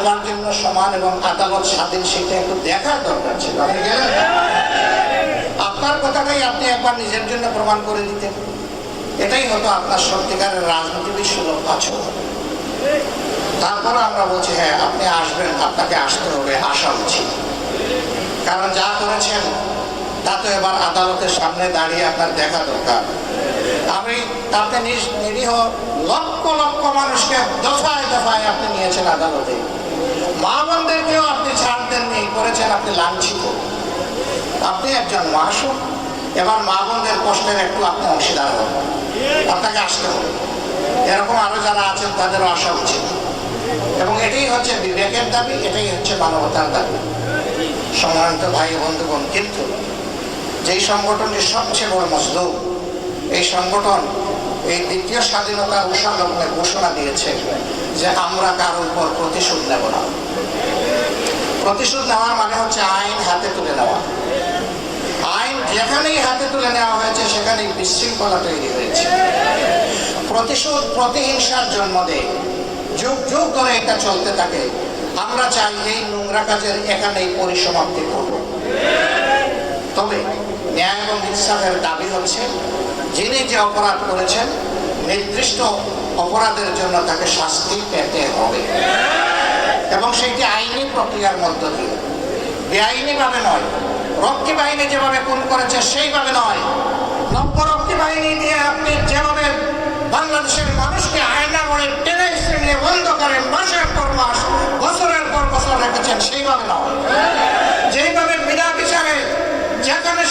আমার জন্য সমান এবং আদালত স্বাধীন, সেটা একটু দেখার দরকার ছিল। আপনার কথাটাই আপনি একবার নিজের জন্য প্রমাণ করে দিতেন, এটাই হতো আপনার সত্যিকারের রাজনীতিবিদ সুলভ আচরণ। তারপরে আমরা বলছি হ্যাঁ আপনি আসবেন, আপনাকে আসতে হবে, আসা উচিত। কারণ যা করেছেন তা তো এবার আদালতের সামনে দাঁড়িয়ে আপনার দেখা দরকার। আপনি নিরীহ লক্ষ লক্ষ মানুষকে দফায় দফায় আপনি নিয়েছেন আদালতে, মা বোনদেরকেও আপনি ছাড় দেননি, করেছেন আপনি লাঞ্ছিত। আপনি একজন মাসুম, এবার মা বোনদের কষ্টের একটু আপনি অংশীদার হন, আপনাকে আসতে হবে। এরকম আরো যারা আছেন তাদেরও আসা উচিত, এবং এটাই হচ্ছে বিবেকের দাবি, এটাই হচ্ছে মানবতার দাবি। সম্মানিত ভাই বন্ধুগণ, কিন্তু যেই সংগঠনটি সবচেয়ে বড় মজলুম, এই সংগঠন এই দ্বিতীয় স্বাধীনতার উষালগ্নে ঘোষণা দিয়েছে যে আমরা কারোর উপর প্রতিশোধ নেব না। প্রতিশোধ নেওয়ার মানে হচ্ছে আইন হাতে তুলে নেওয়া। আইন যেখানেই হাতে তুলে নেওয়া হয়েছে সেখানেই বিশৃঙ্খলা তৈরি হয়েছে। প্রতিশোধ প্রতিহিংসার জন্ম দেয়, যুগ যুগ ধরে এটা চলতে থাকে। আমরা চাই এই নোংরা কাজের এখানেই পরিসমাপ্তি করব। তবে ন্যায় এবং ইনসাফের দাবি হচ্ছে যিনি যে অপরাধ করেছেন নির্দিষ্ট অপরাধের জন্য তাকে শাস্তি পেতে হবে, এবং সেইটি আইনি প্রক্রিয়ার মধ্য দিয়ে, বেআইনি ভাবে নয়। রক্ষী বাহিনী যেভাবে খুন করেছে সেইভাবে নয়, নব্যরক্ষী বাহিনী দিয়ে আপনি যেভাবে বাংলাদেশের মানুষকে আয়না করে টেনে নিয়ে বন্ধ করে মাসের পর মাস বছরের পর বছর রেখেছেন সেইভাবে নয়। যেইভাবে বিনা বিচারে যেখানে